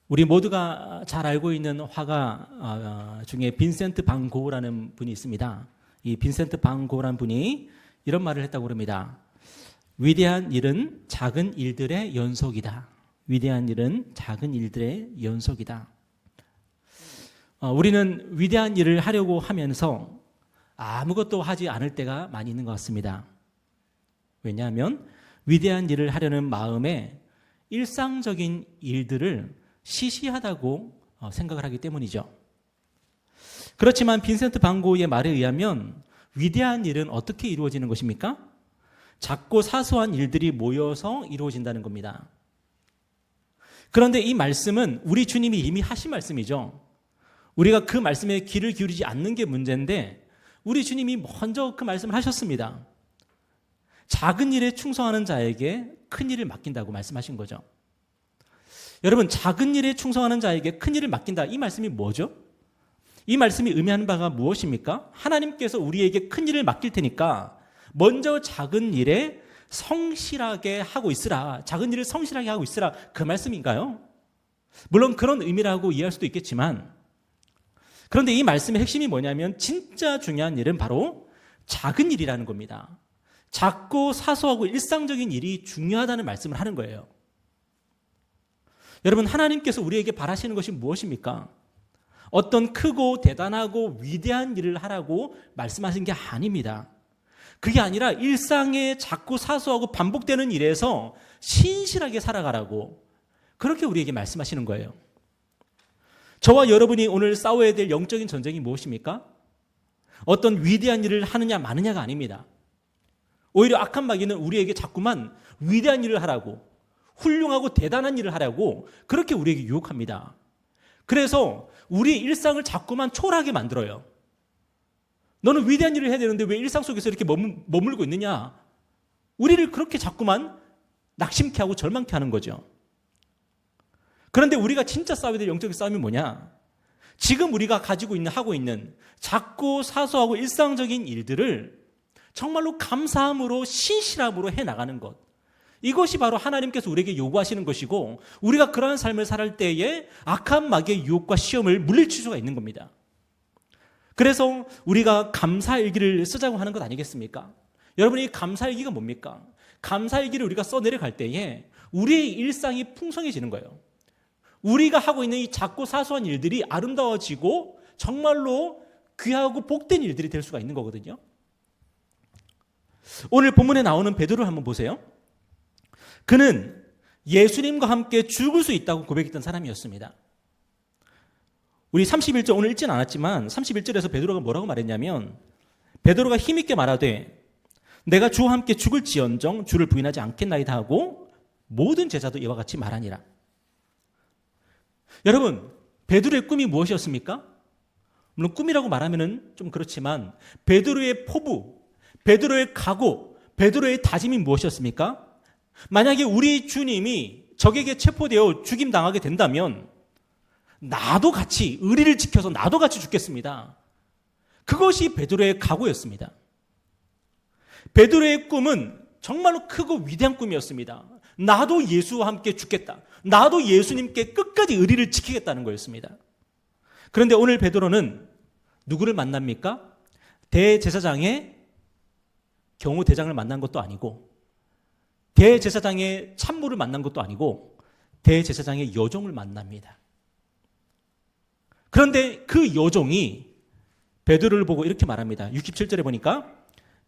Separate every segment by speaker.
Speaker 1: 우리 모두가 잘 알고 있는 화가 중에 빈센트 반 고흐라는 분이 있습니다. 이 빈센트 반 고흐라는 분이 이런 말을 했다고 합니다. 위대한 일은 작은 일들의 연속이다. 위대한 일은 작은 일들의 연속이다. 우리는 위대한 일을 하려고 하면서 아무것도 하지 않을 때가 많이 있는 것 같습니다. 왜냐하면 위대한 일을 하려는 마음에 일상적인 일들을 시시하다고 생각을 하기 때문이죠. 그렇지만 빈센트 반 고흐의 말에 의하면 위대한 일은 어떻게 이루어지는 것입니까? 작고 사소한 일들이 모여서 이루어진다는 겁니다. 그런데 이 말씀은 우리 주님이 이미 하신 말씀이죠. 우리가 그 말씀에 귀를 기울이지 않는 게 문제인데 우리 주님이 먼저 그 말씀을 하셨습니다. 작은 일에 충성하는 자에게 큰 일을 맡긴다고 말씀하신 거죠. 여러분, 작은 일에 충성하는 자에게 큰 일을 맡긴다. 이 말씀이 뭐죠? 이 말씀이 의미하는 바가 무엇입니까? 하나님께서 우리에게 큰 일을 맡길 테니까 먼저 작은 일에 성실하게 하고 있으라. 작은 일을 성실하게 하고 있으라. 그 말씀인가요? 물론 그런 의미라고 이해할 수도 있겠지만, 그런데 이 말씀의 핵심이 뭐냐면 진짜 중요한 일은 바로 작은 일이라는 겁니다. 작고 사소하고 일상적인 일이 중요하다는 말씀을 하는 거예요. 여러분, 하나님께서 우리에게 바라시는 것이 무엇입니까? 어떤 크고 대단하고 위대한 일을 하라고 말씀하신 게 아닙니다. 그게 아니라 일상의 작고 사소하고 반복되는 일에서 신실하게 살아가라고 그렇게 우리에게 말씀하시는 거예요. 저와 여러분이 오늘 싸워야 될 영적인 전쟁이 무엇입니까? 어떤 위대한 일을 하느냐 마느냐가 아닙니다. 오히려 악한 마귀는 우리에게 자꾸만 위대한 일을 하라고, 훌륭하고 대단한 일을 하라고 그렇게 우리에게 유혹합니다. 그래서 우리의 일상을 자꾸만 초라하게 만들어요. 너는 위대한 일을 해야 되는데 왜 일상 속에서 이렇게 머물고 있느냐? 우리를 그렇게 자꾸만 낙심케 하고 절망케 하는 거죠. 그런데 우리가 진짜 싸워야 될 영적인 싸움이 뭐냐? 지금 우리가 하고 있는 작고 사소하고 일상적인 일들을 정말로 감사함으로 신실함으로 해나가는 것. 이것이 바로 하나님께서 우리에게 요구하시는 것이고 우리가 그러한 삶을 살 때에 악한 마귀의 유혹과 시험을 물리칠 수가 있는 겁니다. 그래서 우리가 감사일기를 쓰자고 하는 것 아니겠습니까? 여러분, 이 감사일기가 뭡니까? 감사일기를 우리가 써내려갈 때에 우리의 일상이 풍성해지는 거예요. 우리가 하고 있는 이 작고 사소한 일들이 아름다워지고 정말로 귀하고 복된 일들이 될 수가 있는 거거든요. 오늘 본문에 나오는 베드로를 한번 보세요. 그는 예수님과 함께 죽을 수 있다고 고백했던 사람이었습니다. 우리 31절 오늘 읽진 않았지만 31절에서 베드로가 뭐라고 말했냐면 베드로가 힘있게 말하되 내가 주와 함께 죽을지언정 주를 부인하지 않겠나이다 하고 모든 제자도 이와 같이 말하니라. 여러분, 베드로의 꿈이 무엇이었습니까? 물론 꿈이라고 말하면 좀 그렇지만 베드로의 포부, 베드로의 각오, 베드로의 다짐이 무엇이었습니까? 만약에 우리 주님이 적에게 체포되어 죽임당하게 된다면 나도 같이 의리를 지켜서 나도 같이 죽겠습니다. 그것이 베드로의 각오였습니다. 베드로의 꿈은 정말로 크고 위대한 꿈이었습니다. 나도 예수와 함께 죽겠다. 나도 예수님께 끝까지 의리를 지키겠다는 거였습니다. 그런데 오늘 베드로는 누구를 만납니까? 대제사장의 경호대장을 만난 것도 아니고 대제사장의 참모를 만난 것도 아니고 대제사장의 여종을 만납니다. 그런데 그 여종이 베드로를 보고 이렇게 말합니다. 67절에 보니까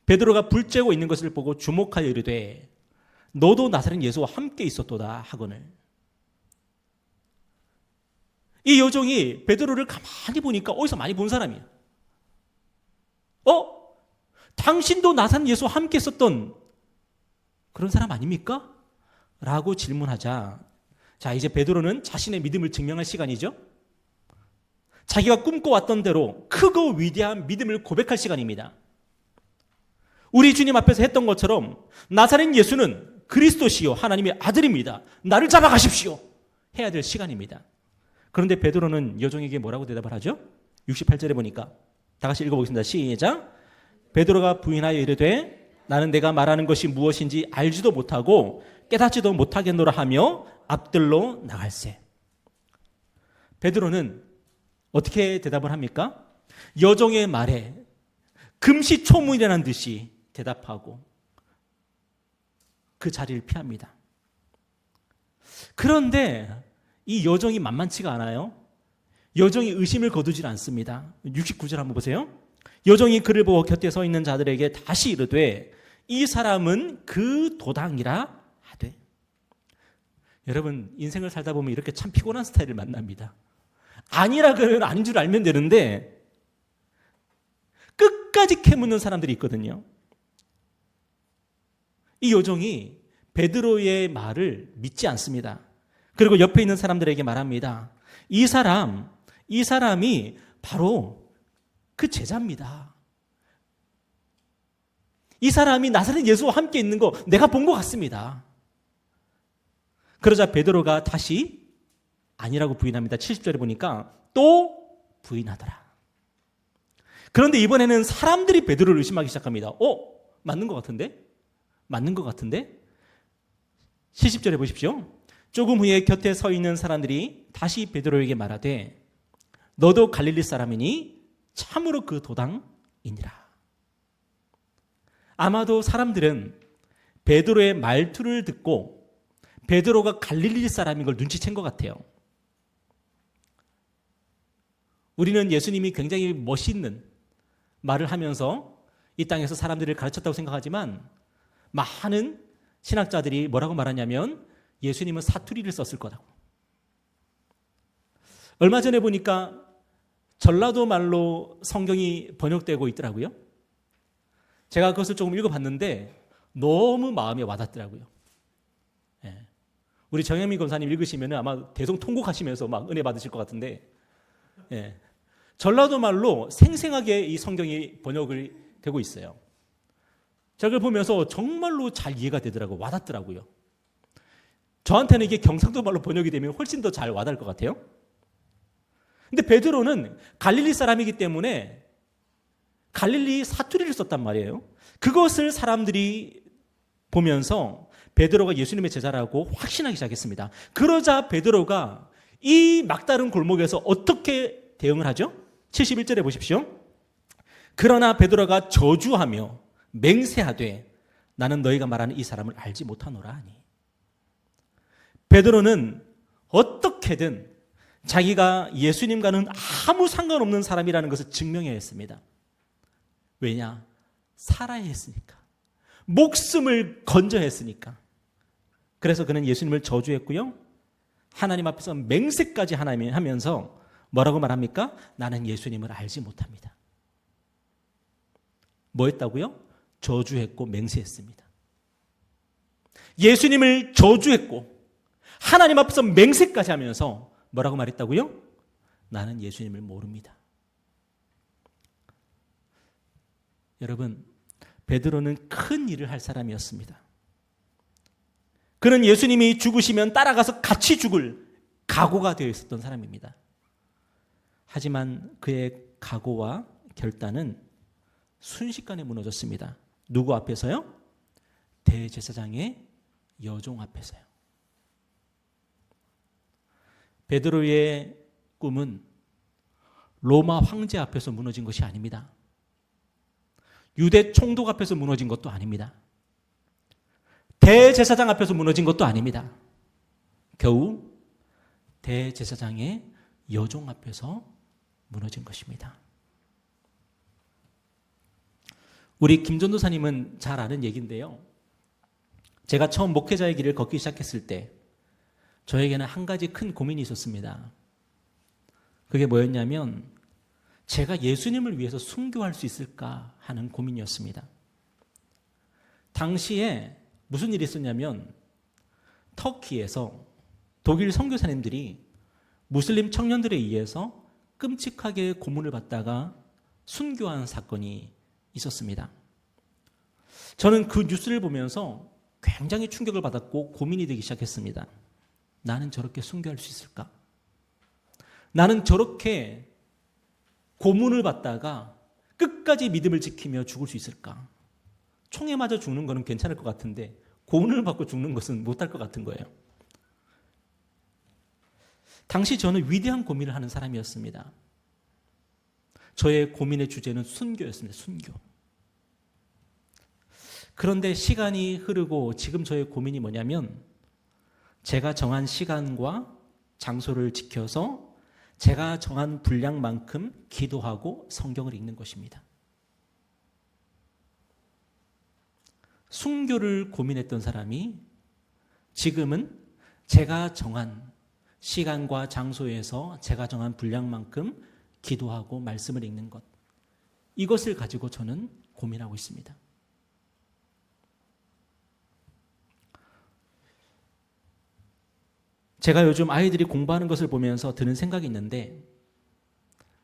Speaker 1: 베드로가 불 쬐고 있는 것을 보고 주목하여 이르되 너도 나사렛 예수와 함께 있었도다 하거늘. 이 여종이 베드로를 가만히 보니까 어디서 많이 본 사람이야. 당신도 나사렛 예수와 함께 있었던 그런 사람 아닙니까? 라고 질문하자, 자, 이제 베드로는 자신의 믿음을 증명할 시간이죠. 자기가 꿈꿔왔던 대로 크고 위대한 믿음을 고백할 시간입니다. 우리 주님 앞에서 했던 것처럼 나사렛 예수는 그리스도시요 하나님의 아들입니다. 나를 잡아가십시오. 해야 될 시간입니다. 그런데 베드로는 여종에게 뭐라고 대답을 하죠? 68절에 보니까 다 같이 읽어보겠습니다. 시작. 베드로가 부인하여 이르되 나는 내가 말하는 것이 무엇인지 알지도 못하고 깨닫지도 못하겠노라 하며 앞들로 나갈세. 베드로는 어떻게 대답을 합니까? 여종의 말에 금시초문이라는 듯이 대답하고 그 자리를 피합니다. 그런데 이 여종이 만만치가 않아요. 여종이 의심을 거두질 않습니다. 69절 한번 보세요. 여종이 그를 보고 곁에 서 있는 자들에게 다시 이르되 이 사람은 그 도당이라 하되. 여러분, 인생을 살다 보면 이렇게 참 피곤한 스타일을 만납니다. 아니라 그러면 아닌 줄 알면 되는데 끝까지 캐묻는 사람들이 있거든요. 이 여종이 베드로의 말을 믿지 않습니다. 그리고 옆에 있는 사람들에게 말합니다. 이 사람이 바로 그 제자입니다. 이 사람이 나사렛 예수와 함께 있는 거 내가 본 것 같습니다. 그러자 베드로가 다시 아니라고 부인합니다. 70절에 보니까 또 부인하더라. 그런데 이번에는 사람들이 베드로를 의심하기 시작합니다. 맞는 것 같은데? 맞는 것 같은데? 70절에 보십시오. 조금 후에 곁에 서 있는 사람들이 다시 베드로에게 말하되 너도 갈릴리 사람이니 참으로 그 도당이니라. 아마도 사람들은 베드로의 말투를 듣고 베드로가 갈릴리 사람인 걸 눈치챈 것 같아요. 우리는 예수님이 굉장히 멋있는 말을 하면서 이 땅에서 사람들을 가르쳤다고 생각하지만 많은 신학자들이 뭐라고 말하냐면 예수님은 사투리를 썼을 거라고. 얼마 전에 보니까 전라도 말로 성경이 번역되고 있더라고요. 제가 그것을 조금 읽어봤는데 너무 마음에 와닿더라고요. 예. 우리 정영민 권사님 읽으시면 아마 대성통곡하시면서 막 은혜 받으실 것 같은데, 예. 전라도 말로 생생하게 이 성경이 번역이 되고 있어요. 제가 그걸 보면서 정말로 잘 이해가 되더라고요. 와닿더라고요. 저한테는 이게 경상도 말로 번역이 되면 훨씬 더 잘 와닿을 것 같아요. 근데 베드로는 갈릴리 사람이기 때문에 갈릴리 사투리를 썼단 말이에요. 그것을 사람들이 보면서 베드로가 예수님의 제자라고 확신하기 시작했습니다. 그러자 베드로가 이 막다른 골목에서 어떻게 대응을 하죠? 71절에 보십시오. 그러나 베드로가 저주하며 맹세하되 나는 너희가 말하는 이 사람을 알지 못하노라 하니. 베드로는 어떻게든 자기가 예수님과는 아무 상관없는 사람이라는 것을 증명해야 했습니다. 왜냐? 살아야 했으니까. 목숨을 건져야 했으니까. 그래서 그는 예수님을 저주했고요. 하나님 앞에서 맹세까지 하면서 뭐라고 말합니까? 나는 예수님을 알지 못합니다. 뭐 했다고요? 저주했고 맹세했습니다. 예수님을 저주했고 하나님 앞에서 맹세까지 하면서 뭐라고 말했다고요? 나는 예수님을 모릅니다. 여러분, 베드로는 큰 일을 할 사람이었습니다. 그는 예수님이 죽으시면 따라가서 같이 죽을 각오가 되어 있었던 사람입니다. 하지만 그의 각오와 결단은 순식간에 무너졌습니다. 누구 앞에서요? 대제사장의 여종 앞에서요. 베드로의 꿈은 로마 황제 앞에서 무너진 것이 아닙니다. 유대 총독 앞에서 무너진 것도 아닙니다. 대제사장 앞에서 무너진 것도 아닙니다. 겨우 대제사장의 여종 앞에서 무너진 것입니다. 우리 김전도사님은 잘 아는 얘기인데요. 제가 처음 목회자의 길을 걷기 시작했을 때 저에게는 한 가지 큰 고민이 있었습니다. 그게 뭐였냐면 제가 예수님을 위해서 순교할 수 있을까 하는 고민이었습니다. 당시에 무슨 일이 있었냐면 터키에서 독일 선교사님들이 무슬림 청년들에 의해서 끔찍하게 고문을 받다가 순교한 사건이 있었습니다. 저는 그 뉴스를 보면서 굉장히 충격을 받았고 고민이 되기 시작했습니다. 나는 저렇게 순교할 수 있을까? 나는 저렇게 고문을 받다가 끝까지 믿음을 지키며 죽을 수 있을까? 총에 맞아 죽는 거는 괜찮을 것 같은데 고문을 받고 죽는 것은 못할 것 같은 거예요. 당시 저는 위대한 고민을 하는 사람이었습니다. 저의 고민의 주제는 순교였습니다. 순교. 그런데 시간이 흐르고 지금 저의 고민이 뭐냐면 제가 정한 시간과 장소를 지켜서 제가 정한 분량만큼 기도하고 성경을 읽는 것입니다. 순교를 고민했던 사람이 지금은 제가 정한 시간과 장소에서 제가 정한 분량만큼 기도하고 말씀을 읽는 것, 이것을 가지고 저는 고민하고 있습니다. 제가 요즘 아이들이 공부하는 것을 보면서 드는 생각이 있는데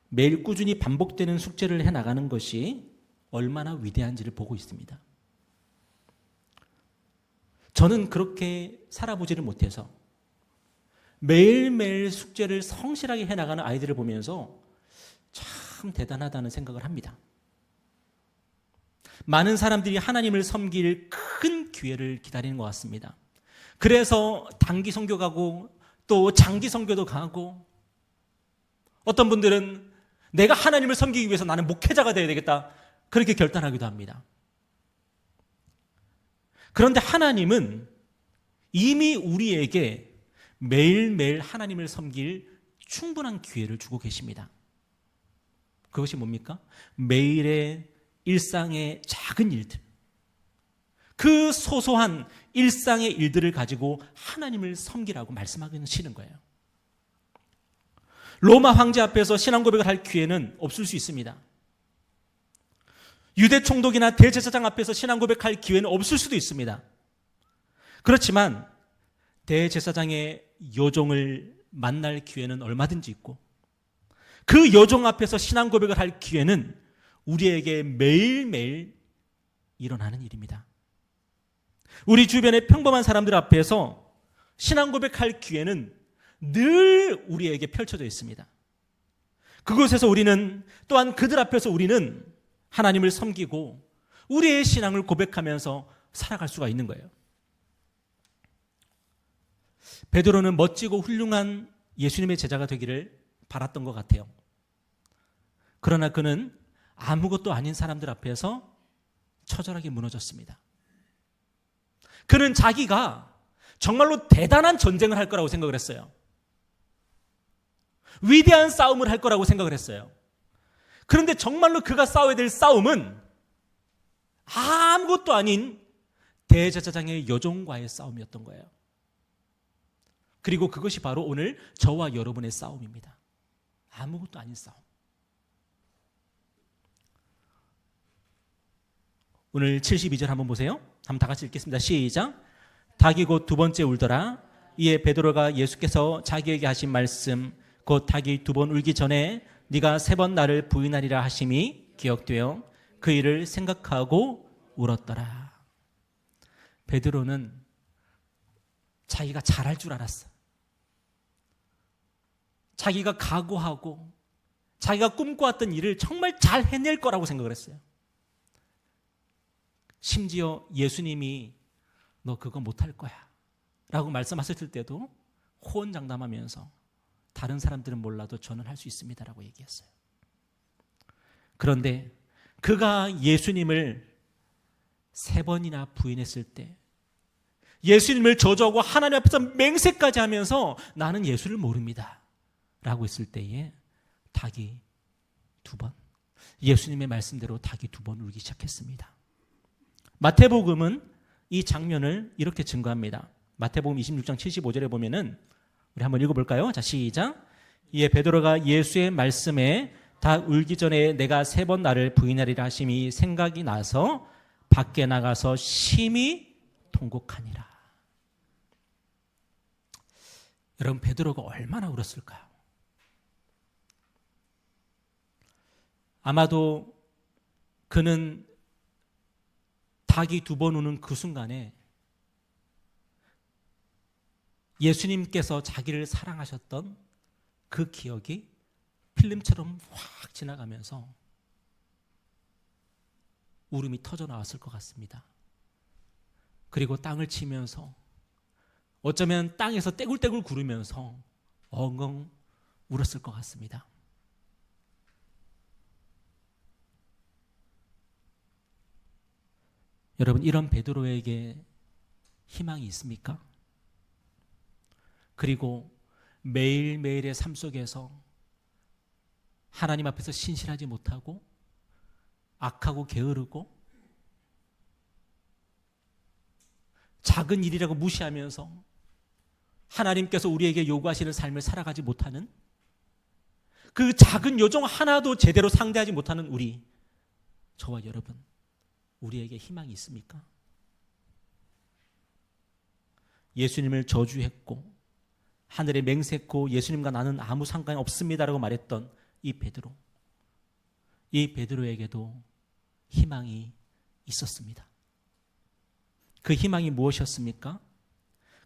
Speaker 1: 매일 꾸준히 반복되는 숙제를 해나가는 것이 얼마나 위대한지를 보고 있습니다. 저는 그렇게 살아보지를 못해서 매일매일 숙제를 성실하게 해나가는 아이들을 보면서 참 대단하다는 생각을 합니다. 많은 사람들이 하나님을 섬길 큰 기회를 기다리는 것 같습니다. 그래서 단기 선교 가고 또 장기 선교도 가고, 어떤 분들은 내가 하나님을 섬기기 위해서 나는 목회자가 되어야 되겠다, 그렇게 결단하기도 합니다. 그런데 하나님은 이미 우리에게 매일매일 하나님을 섬길 충분한 기회를 주고 계십니다. 그것이 뭡니까? 매일의 일상의 작은 일들, 그 소소한 일상의 일들을 가지고 하나님을 섬기라고 말씀하시는 거예요. 로마 황제 앞에서 신앙 고백을 할 기회는 없을 수 있습니다. 유대 총독이나 대제사장 앞에서 신앙 고백할 기회는 없을 수도 있습니다. 그렇지만 대제사장의 요종을 만날 기회는 얼마든지 있고, 그 요종 앞에서 신앙 고백을 할 기회는 우리에게 매일매일 일어나는 일입니다. 우리 주변의 평범한 사람들 앞에서 신앙 고백할 기회는 늘 우리에게 펼쳐져 있습니다. 그곳에서 우리는, 또한 그들 앞에서 우리는 하나님을 섬기고 우리의 신앙을 고백하면서 살아갈 수가 있는 거예요. 베드로는 멋지고 훌륭한 예수님의 제자가 되기를 바랐던 것 같아요. 그러나 그는 아무것도 아닌 사람들 앞에서 처절하게 무너졌습니다. 그는 자기가 정말로 대단한 전쟁을 할 거라고 생각을 했어요. 위대한 싸움을 할 거라고 생각을 했어요. 그런데 정말로 그가 싸워야 될 싸움은 아무것도 아닌 대제사장의 여종과의 싸움이었던 거예요. 그리고 그것이 바로 오늘 저와 여러분의 싸움입니다. 아무것도 아닌 싸움. 오늘 72절 한번 보세요. 한번 다 같이 읽겠습니다. 시작. 닭이 곧 두 번째 울더라. 이에 베드로가 예수께서 자기에게 하신 말씀, 곧 닭이 두 번 울기 전에 네가 세 번 나를 부인하리라 하심이 기억되어 그 일을 생각하고 울었더라. 베드로는 자기가 잘할 줄 알았어. 자기가 각오하고 자기가 꿈꿔왔던 일을 정말 잘 해낼 거라고 생각을 했어요. 심지어 예수님이 너 그거 못할 거야 라고 말씀하셨을 때도 호언장담하면서 다른 사람들은 몰라도 저는 할 수 있습니다 라고 얘기했어요. 그런데 그가 예수님을 3번이나 부인했을 때, 예수님을 저주하고 하나님 앞에서 맹세까지 하면서 나는 예수를 모릅니다 라고 했을 때에 닭이 2번, 예수님의 말씀대로 닭이 2번 울기 시작했습니다. 마태복음은 이 장면을 이렇게 증거합니다. 마태복음 26장 75절에 보면은, 우리 한번 읽어볼까요? 자, 시작. 이에 베드로가 예수의 말씀에 닭 울기 전에 내가 3번 나를 부인하리라 하심이 생각이 나서 밖에 나가서 심히 통곡하니라. 여러분, 베드로가 얼마나 울었을까요? 아마도 그는 닭이 2번 우는 그 순간에 예수님께서 자기를 사랑하셨던 그 기억이 필름처럼 확 지나가면서 울음이 터져 나왔을 것 같습니다. 그리고 땅을 치면서, 어쩌면 땅에서 떼굴떼굴 구르면서 엉엉 울었을 것 같습니다. 여러분, 이런 베드로에게 희망이 있습니까? 그리고 매일매일의 삶 속에서 하나님 앞에서 신실하지 못하고 악하고 게으르고 작은 일이라고 무시하면서 하나님께서 우리에게 요구하시는 삶을 살아가지 못하는 그 작은 요정 하나도 제대로 상대하지 못하는 우리, 저와 여러분, 우리에게 희망이 있습니까? 예수님을 저주했고 하늘에 맹세했고 예수님과 나는 아무 상관이 없습니다라고 말했던 이 베드로에게도 희망이 있었습니다. 그 희망이 무엇이었습니까?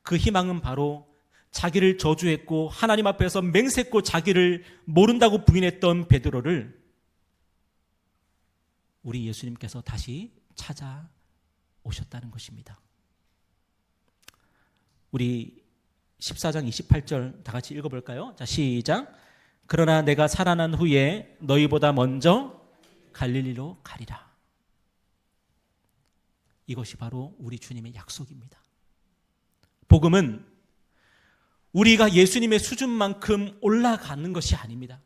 Speaker 1: 그 희망은 바로 자기를 저주했고 하나님 앞에서 맹세했고 자기를 모른다고 부인했던 베드로를 우리 예수님께서 다시 찾아오셨다는 것입니다. 우리 14장 28절 다 같이 읽어볼까요? 자, 시작. 그러나 내가 살아난 후에 너희보다 먼저 갈릴리로 가리라. 이것이 바로 우리 주님의 약속입니다. 복음은 우리가 예수님의 수준만큼 올라가는 것이 아닙니다.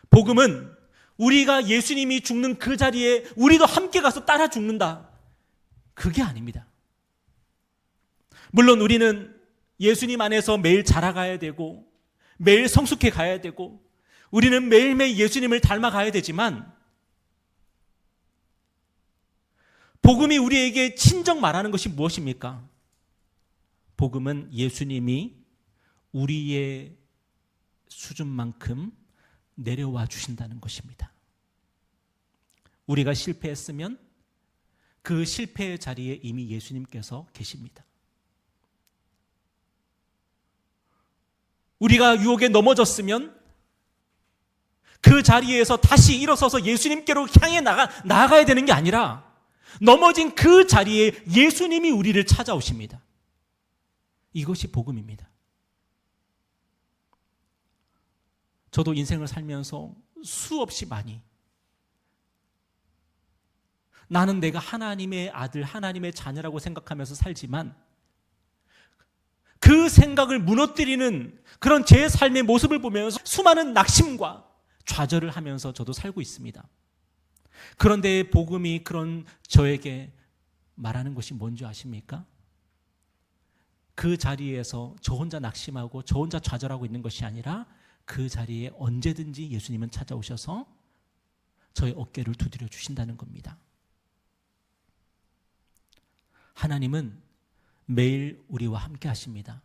Speaker 1: 복음은 우리가 예수님이 죽는 그 자리에 우리도 함께 가서 따라 죽는다. 그게 아닙니다. 물론 우리는 예수님 안에서 매일 자라가야 되고 매일 성숙해 가야 되고 우리는 매일매일 예수님을 닮아가야 되지만 복음이 우리에게 친정 말하는 것이 무엇입니까? 복음은 예수님이 우리의 수준만큼 내려와 주신다는 것입니다. 우리가 실패했으면 그 실패의 자리에 이미 예수님께서 계십니다. 우리가 유혹에 넘어졌으면 그 자리에서 다시 일어서서 예수님께로 향해 나아가야 되는 게 아니라 넘어진 그 자리에 예수님이 우리를 찾아오십니다. 이것이 복음입니다. 저도 인생을 살면서 수없이 많이 나는 내가 하나님의 아들, 하나님의 자녀라고 생각하면서 살지만 그 생각을 무너뜨리는 그런 제 삶의 모습을 보면서 수많은 낙심과 좌절을 하면서 저도 살고 있습니다. 그런데 복음이 그런 저에게 말하는 것이 뭔지 아십니까? 그 자리에서 저 혼자 낙심하고 저 혼자 좌절하고 있는 것이 아니라 그 자리에 언제든지 예수님은 찾아오셔서 저의 어깨를 두드려 주신다는 겁니다. 하나님은 매일 우리와 함께 하십니다.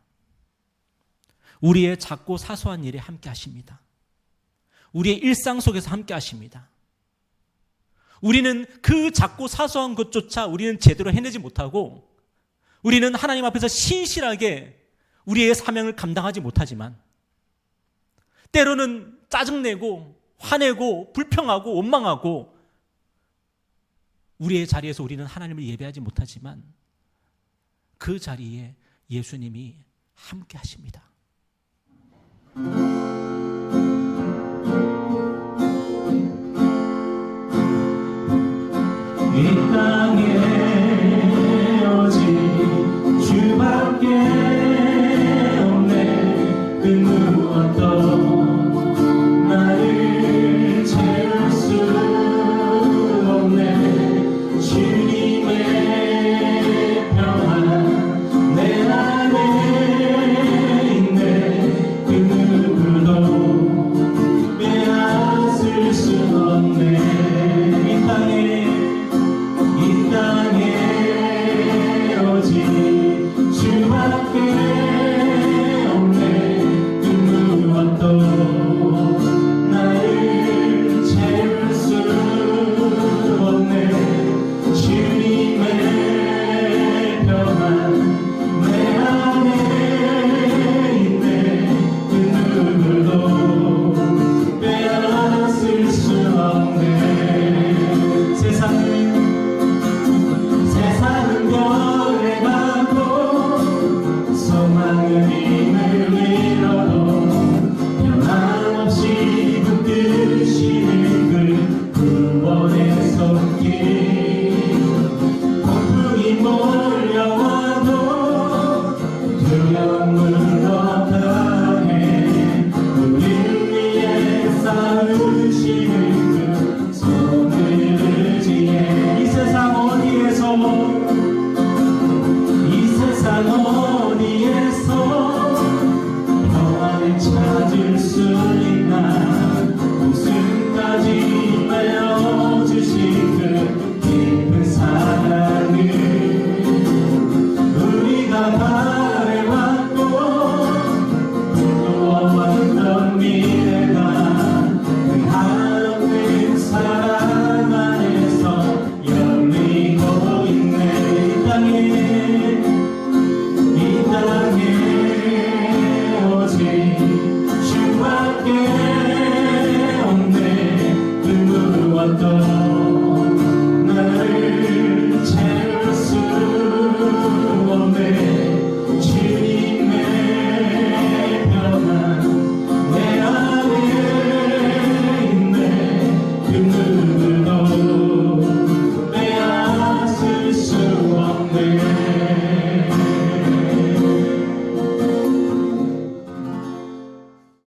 Speaker 1: 우리의 작고 사소한 일에 함께 하십니다. 우리의 일상 속에서 함께 하십니다. 우리는 그 작고 사소한 것조차 우리는 제대로 해내지 못하고 우리는 하나님 앞에서 신실하게 우리의 사명을 감당하지 못하지만 때로는 짜증내고 화내고 불평하고 원망하고 우리의 자리에서 우리는 하나님을 예배하지 못하지만 그 자리에 예수님이 함께 하십니다.